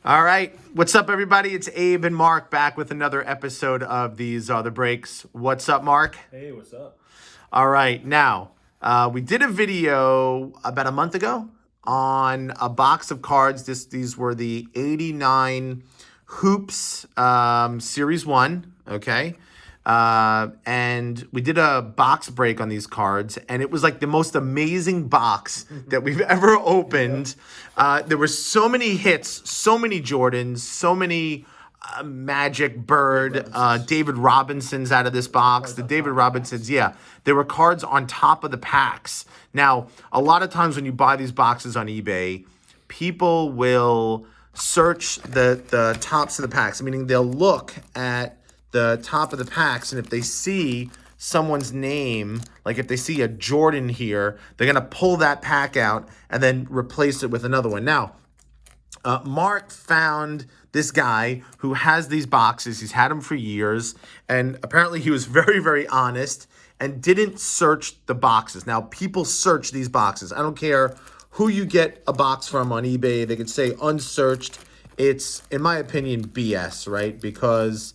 All right. What's up, everybody? It's Abe and Mark back with another episode of These Are the Breaks. What's up, Mark? Hey, what's up? All right. Now, we did a video about a month ago on a box of cards. These were the 89 Hoops Series 1, okay? And we did a box break on these cards, and it was like the most amazing box that we've ever opened. There were so many hits, so many Jordans, so many Magic, Bird, David Robinsons out of this box. The David Robinsons, yeah. There were cards on top of the packs. Now, a lot of times when you buy these boxes on eBay, people will search the tops of the packs, meaning they'll look at the top of the packs, and if they see someone's name, like if they see a Jordan here, they're gonna pull that pack out and then replace it with another one. Now, Mark found this guy who has these boxes. He's had them for years, and apparently he was very, very honest and didn't search the boxes. Now, people search these boxes. I don't care who you get a box from on eBay. They could say unsearched. It's, in my opinion, BS, right? Because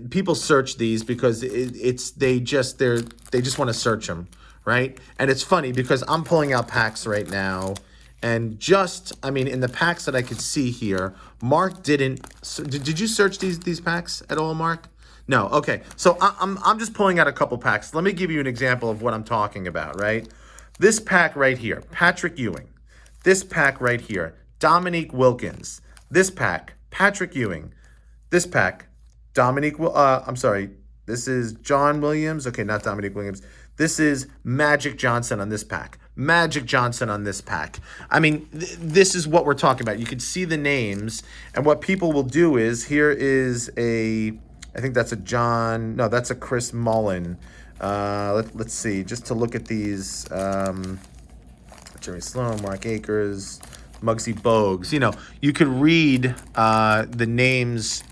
people search these because they just want to search them, right? And it's funny because I'm pulling out packs right now, and in the packs that I could see here, Mark didn't. Did you search these packs at all, Mark? No. Okay. So I'm just pulling out a couple packs. Let me give you an example of what I'm talking about, right? This pack right here, Patrick Ewing. This pack right here, Dominique Wilkins. This pack, Patrick Ewing. This pack, this is John Williams. Okay, not Dominique Williams. This is Magic Johnson on this pack. Magic Johnson on this pack. I mean, this is what we're talking about. You can see the names, and what people will do is, here is I think that's that's a Chris Mullin. Let's see, just to look at these, Jerry Sloan, Mark Akers, Muggsy Bogues. You know, you could read the names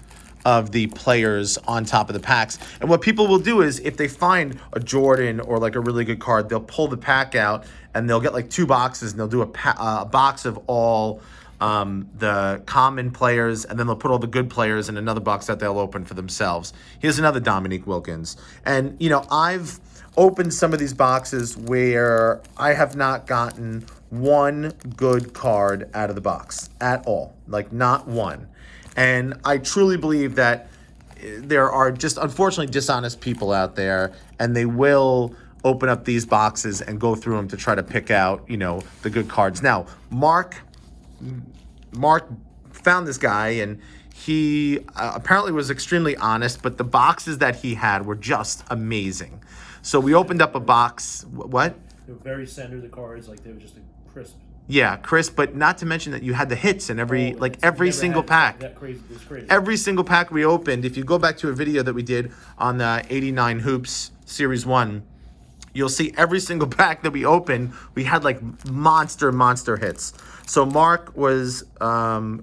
of the players on top of the packs. And what people will do is, if they find a Jordan or like a really good card, they'll pull the pack out and they'll get like two boxes, and they'll do a box of all the common players, and then they'll put all the good players in another box that they'll open for themselves. Here's another Dominique Wilkins. And, you know, I've opened some of these boxes where I have not gotten one good card out of the box at all. Like, not one. And I truly believe that there are just, unfortunately, dishonest people out there, and they will open up these boxes and go through them to try to pick out, you know, the good cards. Now, Mark found this guy, and he apparently was extremely honest, but the boxes that he had were just amazing. So we opened up a box. What? They were very center, the cards, like they were just a crisp. Yeah, crisp, but not to mention that you had the hits in every single pack. That crazy, it was crazy. Every single pack we opened, if you go back to a video that we did on the 89 Hoops Series 1, you'll see every single pack that we opened, we had like monster hits. So Mark was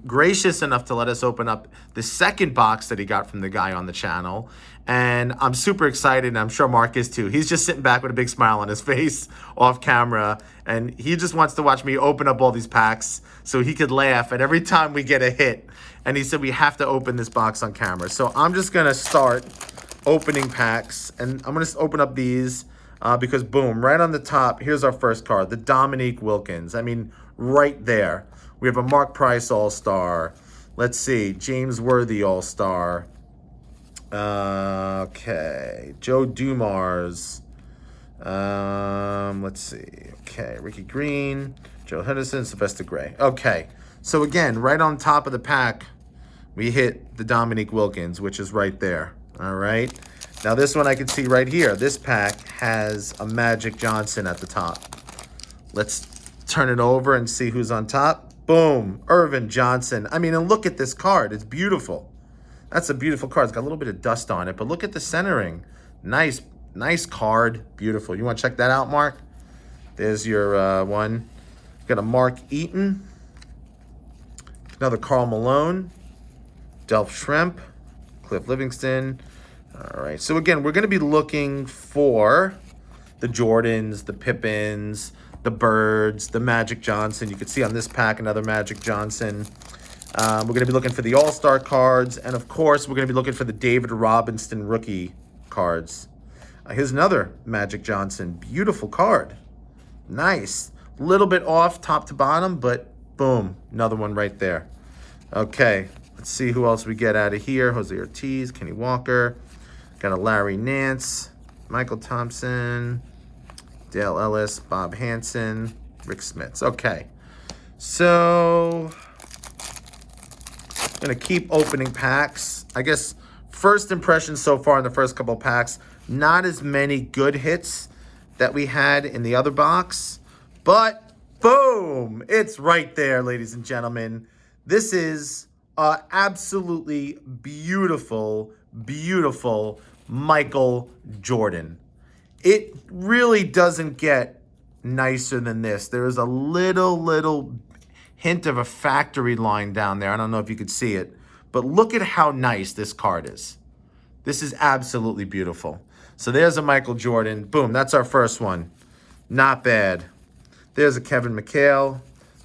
gracious enough to let us open up the second box that he got from the guy on the channel. And I'm super excited, and I'm sure Mark is too. He's just sitting back with a big smile on his face off camera, and he just wants to watch me open up all these packs so he could laugh at every time we get a hit. And he said we have to open this box on camera. So I'm just going to start opening packs, and I'm going to open up these because, boom, right on the top, here's our first card, the Dominique Wilkins. I mean, right there. We have a Mark Price All-Star. Let's see, James Worthy All-Star. Okay, Joe Dumars. Let's see. Okay, Ricky Green, Joe Henderson, Sylvester Gray. Okay, so again, right on top of the pack, we hit the Dominique Wilkins, which is right there. All right. Now this one I can see right here. This pack has a Magic Johnson at the top. Let's turn it over and see who's on top. Boom, Irvin Johnson. I mean, and look at this card. It's beautiful. That's a beautiful card. It's got a little bit of dust on it, but look at the centering. Nice card. Beautiful. You want to check that out, Mark? There's your one. Got a Mark Eaton. Another Karl Malone. Delph Shrimp. Cliff Livingston. All right. So, again, we're going to be looking for the Jordans, the Pippins, the Birds, the Magic Johnson. You can see on this pack another Magic Johnson. We're going to be looking for the All-Star cards. And, of course, we're going to be looking for the David Robinson rookie cards. Here's another Magic Johnson. Beautiful card. Nice. Little bit off top to bottom, but boom. Another one right there. Okay. Let's see who else we get out of here. Jose Ortiz, Kenny Walker. Got a Larry Nance, Michael Thompson, Dale Ellis, Bob Hansen, Rick Smits. Okay. So I'm going to keep opening packs. I guess first impressions so far in the first couple of packs, not as many good hits that we had in the other box. But boom, it's right there, ladies and gentlemen. This is absolutely beautiful, beautiful Michael Jordan. It really doesn't get nicer than this. There is a little hint of a factory line down there. I don't know if you could see it, but look at how nice this card is. This is absolutely beautiful. So there's a Michael Jordan. Boom, that's our first one. Not bad. There's a Kevin McHale,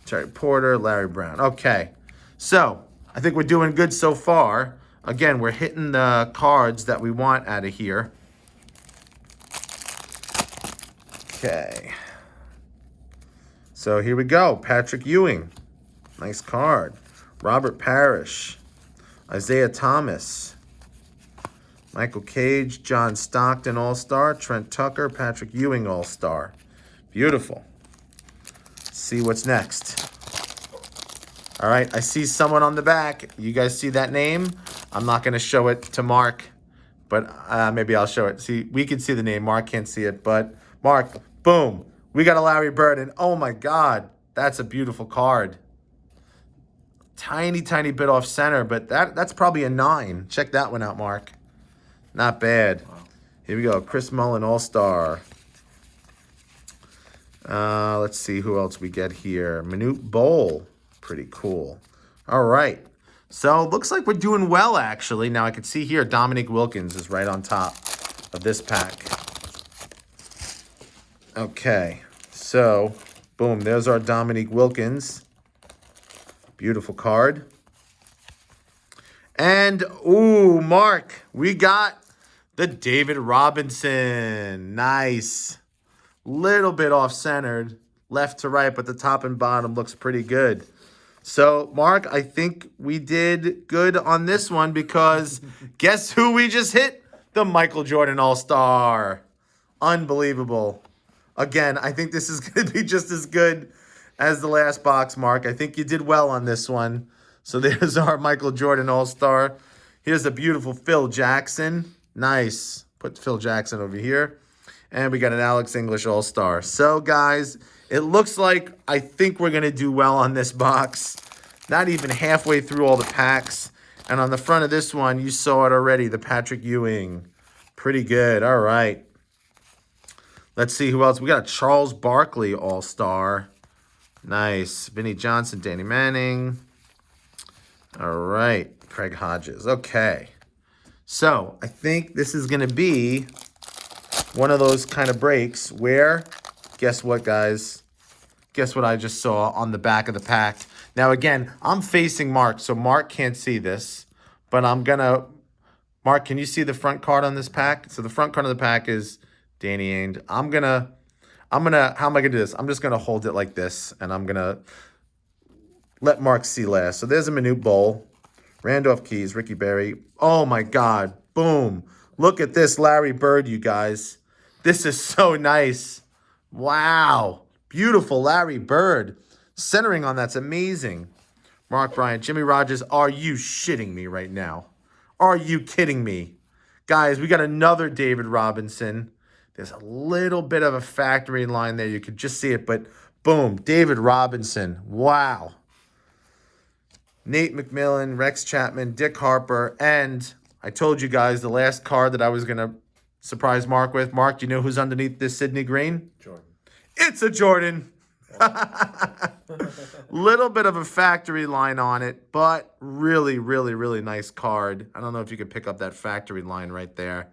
Terry Porter, Larry Brown. Okay, so I think we're doing good so far. Again, we're hitting the cards that we want out of here. Okay. So here we go. Patrick Ewing. Nice card. Robert Parrish. Isaiah Thomas. Michael Cage. John Stockton All-Star. Trent Tucker. Patrick Ewing All-Star. Beautiful. Let's see what's next. All right, I see someone on the back. You guys see that name? I'm not going to show it to Mark, but maybe I'll show it. See, we can see the name. Mark can't see it, but Mark, boom. We got a Larry Bird, and oh, my God, that's a beautiful card. Tiny bit off center, but that's probably a 9. Check that one out, Mark. Not bad. Here we go. Chris Mullin, All-Star. Let's see who else we get here. Manute Bol. Pretty cool. All right. So looks like we're doing well, actually. Now I can see here Dominique Wilkins is right on top of this pack. Okay. So, boom. There's our Dominique Wilkins. Beautiful card. And, ooh, Mark, we got the David Robinson. Nice. Little bit off-centered, left to right, but the top and bottom looks pretty good. So, Mark, I think we did good on this one because guess who we just hit? The Michael Jordan All-Star. Unbelievable. Again, I think this is going to be just as good as the last box, Mark. I think you did well on this one. So there's our Michael Jordan All-Star. Here's a beautiful Phil Jackson. Nice. Put Phil Jackson over here. And we got an Alex English All-Star. So, guys, it looks like I think we're going to do well on this box. Not even halfway through all the packs. And on the front of this one, you saw it already, the Patrick Ewing. Pretty good. All right. Let's see who else. We got a Charles Barkley All-Star. Nice. Vinnie Johnson, Danny Manning. All right. Craig Hodges. Okay. So, I think this is going to be one of those kind of breaks where, guess what, guys? Guess what I just saw on the back of the pack? Now, again, I'm facing Mark, so Mark can't see this. But I'm going to... Mark, can you see the front card on this pack? So the front card of the pack is Danny Ainge. How am I going to do this? I'm just going to hold it like this, and I'm going to let Mark see last. So there's a Manute Bol, Randolph Keys, Ricky Berry. Oh, my God. Boom. Look at this Larry Bird, you guys. This is so nice. Wow. Beautiful Larry Bird. Centering on that's amazing. Mark Bryant, Jimmy Rogers. Are you shitting me right now? Are you kidding me? Guys, we got another David Robinson. There's a little bit of a factory line there. You could just see it, but boom. David Robinson. Wow. Nate McMillan, Rex Chapman, Dick Harper, and I told you guys the last card that I was going to surprise Mark with. Mark, do you know who's underneath this Sidney Green? Jordan. It's a Jordan. Little bit of a factory line on it, but really, really, really nice card. I don't know if you could pick up that factory line right there.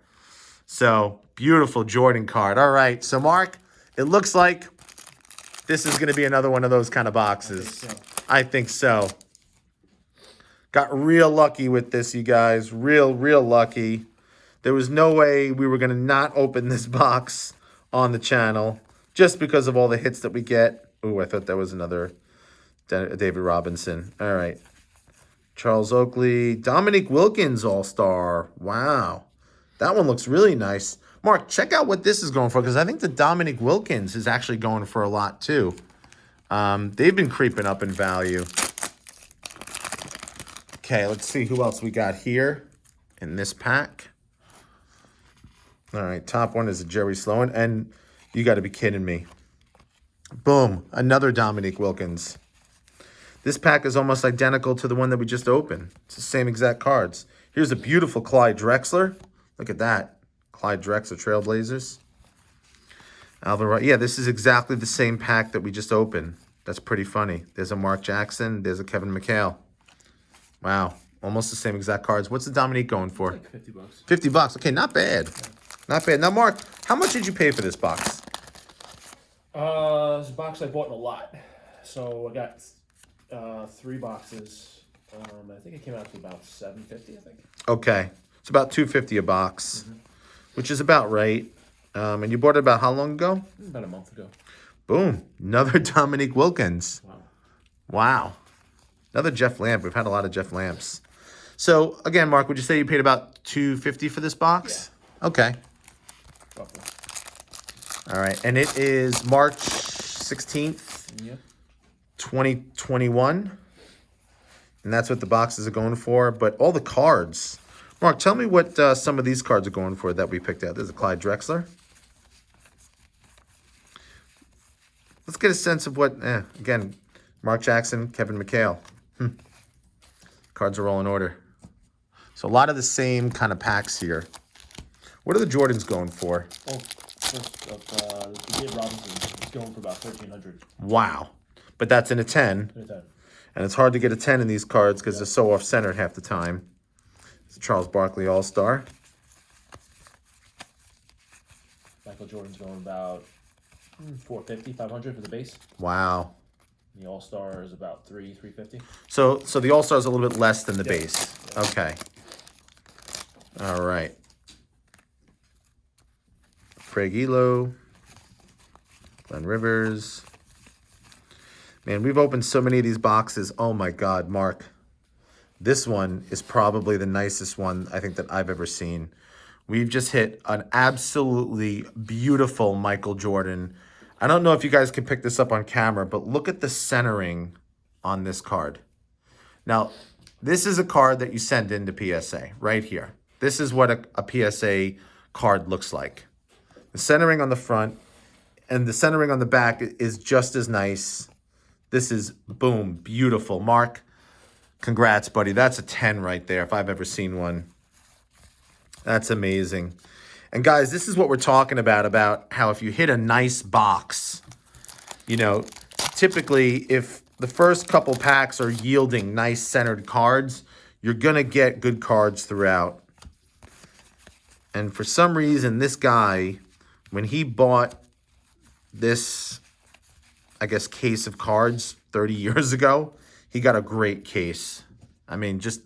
So, beautiful Jordan card. All right, so Mark, it looks like this is going to be another one of those kind of boxes. I think so. Got real lucky with this, you guys. Real lucky. There was no way we were going to not open this box on the channel just because of all the hits that we get. Ooh, I thought that was another David Robinson. All right. Charles Oakley. Dominique Wilkins All-Star. Wow. That one looks really nice. Mark, check out what this is going for, because I think the Dominique Wilkins is actually going for a lot too. They've been creeping up in value. Okay, let's see who else we got here in this pack. All right, top one is a Jerry Sloan, and you got to be kidding me. Boom, another Dominique Wilkins. This pack is almost identical to the one that we just opened. It's the same exact cards. Here's a beautiful Clyde Drexler. Look at that. Clyde Drexler, Trailblazers. Alvarado. Yeah, this is exactly the same pack that we just opened. That's pretty funny. There's a Mark Jackson. There's a Kevin McHale. Wow. Almost the same exact cards. What's the Dominique going for? Like $50. $50. Okay, not bad. Not bad. Now, Mark, how much did you pay for this box? This box I bought in a lot. So I got 3 boxes. I think it came out to about $7.50, I think. Okay. It's about $2.50 a box, which is about right. And you bought it about how long ago? About a month ago. Boom. Another Dominique Wilkins. Wow. Wow. Another Jeff Lamp. We've had a lot of Jeff Lamps. So, again, Mark, would you say you paid about $2.50 for this box? Yeah. Okay. Roughly. All right. And it is March 16th, Yep. 2021. And that's what the boxes are going for. But all the cards. Mark, tell me what some of these cards are going for that we picked out. There's a Clyde Drexler. Let's get a sense of what, again, Mark Jackson, Kevin McHale. Cards are all in order. So a lot of the same kind of packs here. What are the Jordans going for? Oh, the David Robinson is going for about $1,300. Wow. But that's in a 10. And it's hard to get a 10 in these cards because they're so off-centered half the time. It's a Charles Barkley All-Star. Michael Jordan's going about $450, $500 for the base. Wow. The All-Star is about $350. So the All-Star is a little bit less than the base. Yeah. Okay. All right. Craig Elo. Glenn Rivers. Man, we've opened so many of these boxes. Oh, my God, Mark. This one is probably the nicest one I think that I've ever seen. We've just hit an absolutely beautiful Michael Jordan. I don't know if you guys can pick this up on camera, but look at the centering on this card. Now, this is a card that you send into PSA right here. This is what a PSA card looks like. The centering on the front and the centering on the back is just as nice. This is, boom, beautiful. Mark, congrats, buddy. That's a 10 right there if I've ever seen one. That's amazing. And guys, this is what we're talking about how if you hit a nice box, you know, typically if the first couple packs are yielding nice centered cards, you're going to get good cards throughout. And for some reason, this guy, when he bought this, I guess, case of cards 30 years ago, he got a great case. I mean, just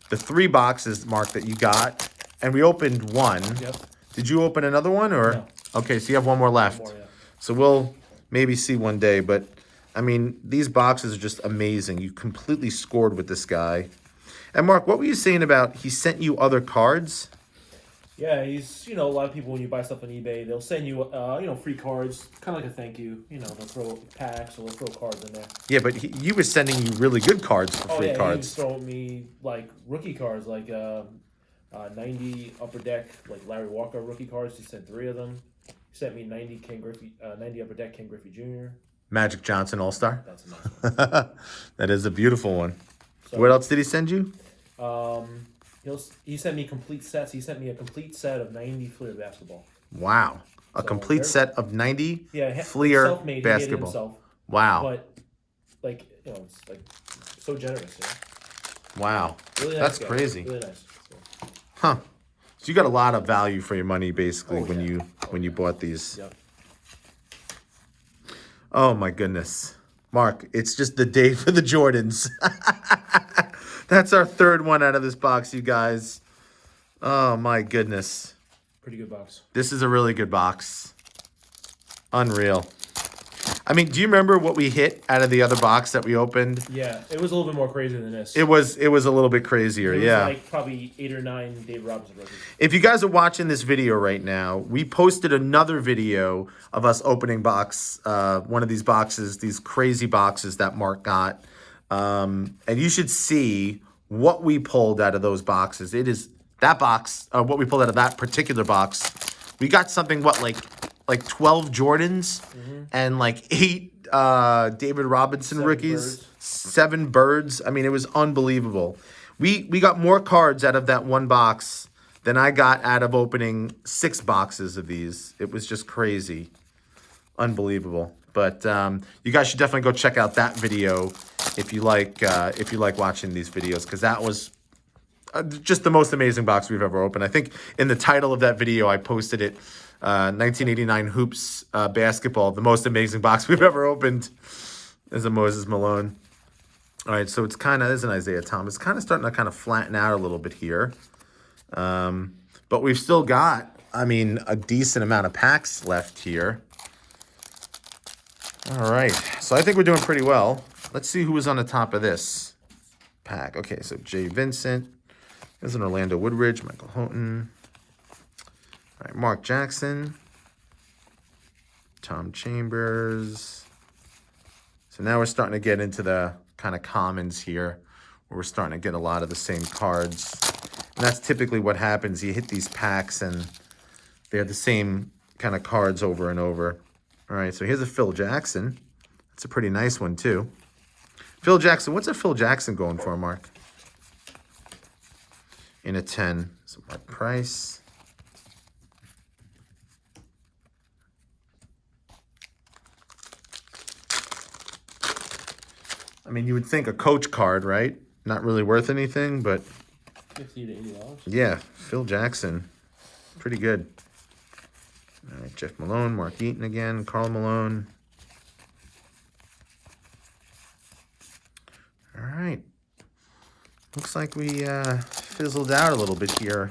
the 3 boxes, Mark, that you got, and we opened one. Yep. Did you open another one, or? No. Okay, so you have one more left. One more, yeah. So we'll maybe see one day, but I mean, these boxes are just amazing. You completely scored with this guy. And Mark, what were you saying about he sent you other cards? Yeah, he's, a lot of people, when you buy stuff on eBay, they'll send you, free cards, kind of like a thank you. They'll throw packs or they'll throw cards in there. Yeah, but you were sending you really good cards for free cards. He throwing me, rookie cards, 90 Upper Deck, Larry Walker rookie cards. He sent 3 of them. He sent me 90 Upper Deck Ken Griffey Jr. Magic Johnson All-Star. That's a nice one. That is a beautiful one. So, what else did he send you? He sent me complete sets. He sent me a complete set of 90 Fleer basketball. Wow. A complete set of 90 Fleer self-made, basketball. He did it himself. Wow. But, it's so generous. Wow. Really nice That's guy. crazy. Really nice. So. Huh. So you got a lot of value for your money, basically, when you bought these. Yep. Oh my goodness. Mark, it's just the day for the Jordans. That's our third one out of this box, you guys. Oh my goodness. Pretty good box. This is a really good box. Unreal. I mean, do you remember what we hit out of the other box that we opened? Yeah, it was a little bit more crazy than this. It was a little bit crazier, It was yeah. like probably 8 or 9 David Robinson rookies. If you guys are watching this video right now, we posted another video of us opening one of these boxes, these crazy boxes that Mark got. And you should see what we pulled out of those boxes. It is that box, what we pulled out of that particular box. We got something, like 12 Jordans and like 8 David Robinson 7 rookies, birds. 7 birds. I mean, it was unbelievable. We got more cards out of that one box than I got out of opening 6 boxes of these. It was just crazy. Unbelievable. But you guys should definitely go check out that video if you like watching these videos, because that was just the most amazing box we've ever opened. I think in the title of that video I posted it, 1989 Hoops basketball, the most amazing box we've ever opened, as a Moses Malone. All right, so it's kind of, there's an Isaiah Thomas. It's kind of starting to kind of flatten out a little bit here. But we've still got, I mean, a decent amount of packs left here. All right, so I think we're doing pretty well. Let's see who was on the top of this pack. Okay, so Jay Vincent. There's an Orlando Woodridge, Michael Houghton. All right, Mark Jackson. Tom Chambers. So now we're starting to get into the kind of commons here, where we're starting to get a lot of the same cards. And that's typically what happens. You hit these packs and they're the same kind of cards over and over. All right, so here's a Phil Jackson. That's a pretty nice one, too. Phil Jackson, what's a Phil Jackson going for, Mark? In a 10. So Mark Price. I mean, you would think a coach card, right? Not really worth anything, but $50 to $80. yeah, Phil Jackson. Pretty good. All right, Jeff Malone, Mark Eaton again, Karl Malone. All right. Looks like we fizzled out a little bit here.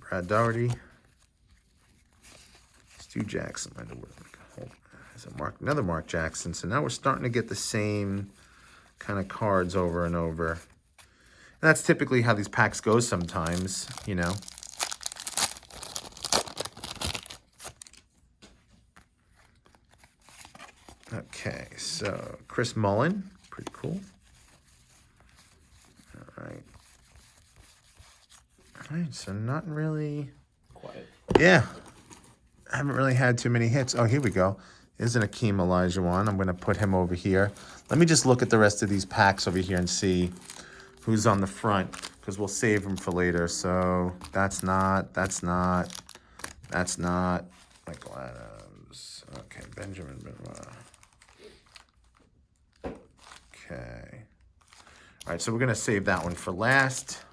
Brad Daugherty. Stu Jackson. There's another Mark Jackson. So now we're starting to get the same kind of cards over and over. And that's typically how these packs go sometimes, you know. Okay, so Chris Mullin, pretty cool. All right. All right, so not really. Quiet. Yeah, I haven't really had too many hits. Oh, here we go. There's an Akeem Olajuwon. I'm going to put him over here. Let me just look at the rest of these packs over here and see who's on the front, because we'll save them for later. So that's not Michael Adams. Okay, Benjamin Benoit. Okay. All right, so we're going to save that one for last.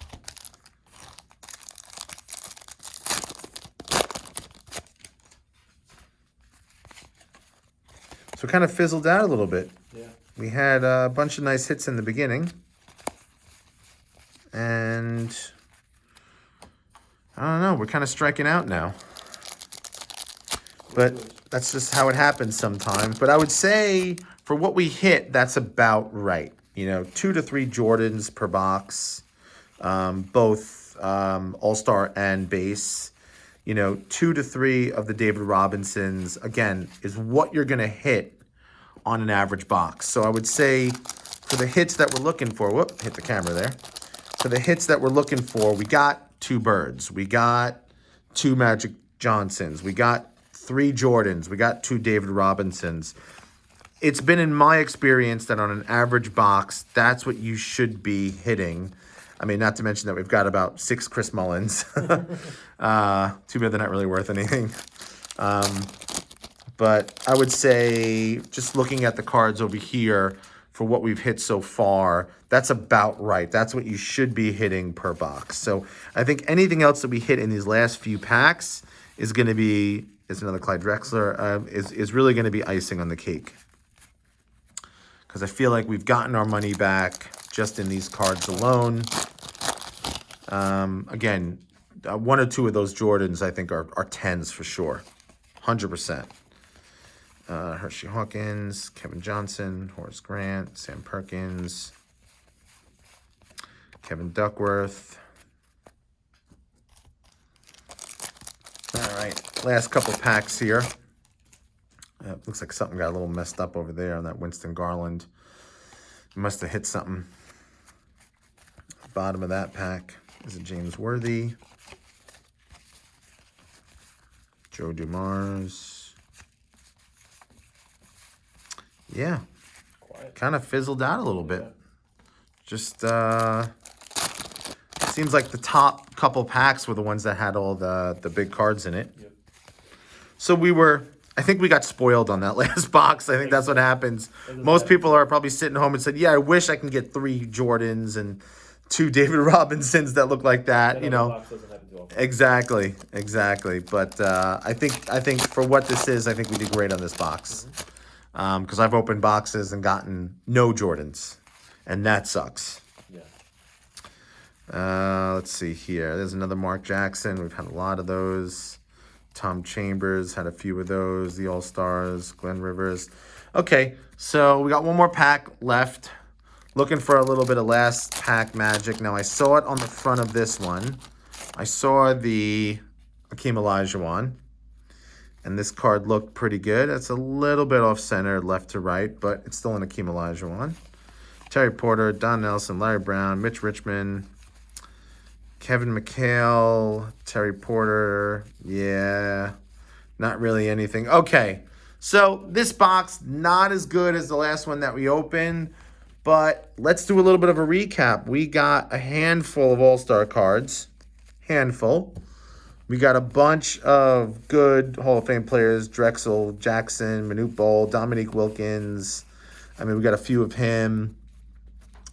So it kind of fizzled out a little bit. Yeah. We had a bunch of nice hits in the beginning. And I don't know, we're kind of striking out now. But that's just how it happens sometimes. But I would say for what we hit, that's about right. You know, 2 to 3 Jordans per box, both All-Star and base. You know, 2 to 3 of the David Robinsons, again, is what you're going to hit on an average box. So I would say for the hits that we're looking for, whoop, hit the camera there. For the hits that we're looking for, we got 2 Birds. We got 2 Magic Johnsons. We got 3 Jordans. We got 2 David Robinsons. It's been in my experience that on an average box, that's what you should be hitting. I mean, not to mention that we've got about 6 Chris Mullins. Too bad they're not really worth anything. But I would say, just looking at the cards over here for what we've hit so far, that's about right. That's what you should be hitting per box. So I think anything else that we hit in these last few packs is going to be is another Clyde Drexler, is really going to be icing on the cake. Because I feel like we've gotten our money back just in these cards alone. Again, one or two of those Jordans I think are 10s for sure. 100%. Hershey Hawkins, Kevin Johnson, Horace Grant, Sam Perkins, Kevin Duckworth. All right, last couple packs here. Looks like something got a little messed up over there on that Winston Garland. Must have hit something. Bottom of that pack is a James Worthy. Joe Dumars. Yeah, kind of fizzled out a little bit. Just seems like the top couple packs were the ones that had all the big cards in it. Yep. So I think we got spoiled on that last box. I think that's what happens. Most people are probably sitting home and said, yeah, I wish I can get 3 Jordans and 2 David Robinsons that look like that, you know. Exactly. But I think for what this is, I think we did great on this box. Because I've opened boxes and gotten no Jordans, and that sucks. Yeah. Let's see here. There's another Mark Jackson. We've had a lot of those. Tom Chambers had a few of those. The All-Stars, Glenn Rivers. Okay, so we got one more pack left. Looking for a little bit of last pack magic. Now, I saw it on the front of this one. I saw the Akeem Olajuwon. And this card looked pretty good. It's a little bit off-center, left to right, but it's still an Akeem Olajuwon. Terry Porter, Don Nelson, Larry Brown, Mitch Richmond, Kevin McHale, Terry Porter. Yeah, not really anything. Okay, so this box, not as good as the last one that we opened, but let's do a little bit of a recap. We got a handful of All-Star cards. Handful. We got a bunch of good Hall of Fame players, Drexel, Jackson, Manute Bol, Dominique Wilkins. I mean, we got a few of him.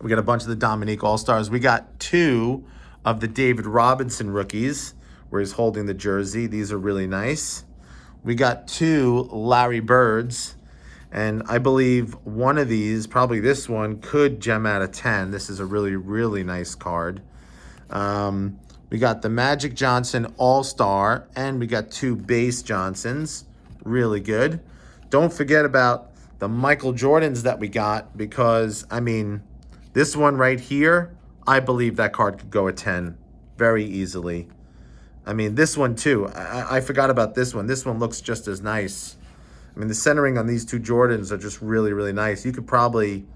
We got a bunch of the Dominique All-Stars. We got 2 of the David Robinson rookies, where he's holding the jersey. These are really nice. We got 2 Larry Birds, and I believe one of these, probably this one, could gem out of 10. This is a really, really nice card. We got the Magic Johnson All-Star, and we got 2 base Johnsons. Really good. Don't forget about the Michael Jordans that we got, because, I mean, this one right here, I believe that card could go at 10 very easily. I mean, this one too. I forgot about this one. This one looks just as nice. I mean, the centering on these 2 Jordans are just really, really nice. You could probably...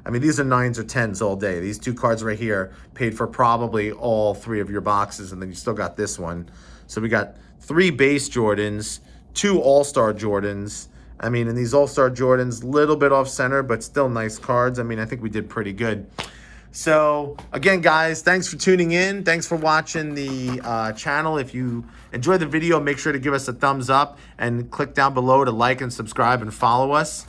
I mean, these are 9s or 10s all day. These 2 cards right here paid for probably all 3 of your boxes, and then you still got this one. So we got 3 base Jordans, 2 All-Star Jordans. I mean, and these All-Star Jordans, little bit off-center, but still nice cards. I mean, I think we did pretty good. So, again, guys, thanks for tuning in. Thanks for watching the channel. If you enjoyed the video, make sure to give us a thumbs up and click down below to like and subscribe and follow us.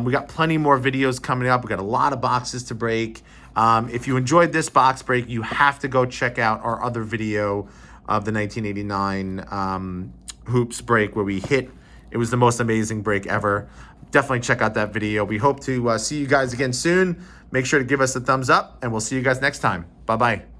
We got plenty more videos coming up. We got a lot of boxes to break. If you enjoyed this box break, you have to go check out our other video of the 1989 hoops break where we hit. It was the most amazing break ever. Definitely check out that video. We hope to see you guys again soon. Make sure to give us a thumbs up, and we'll see you guys next time. Bye-bye.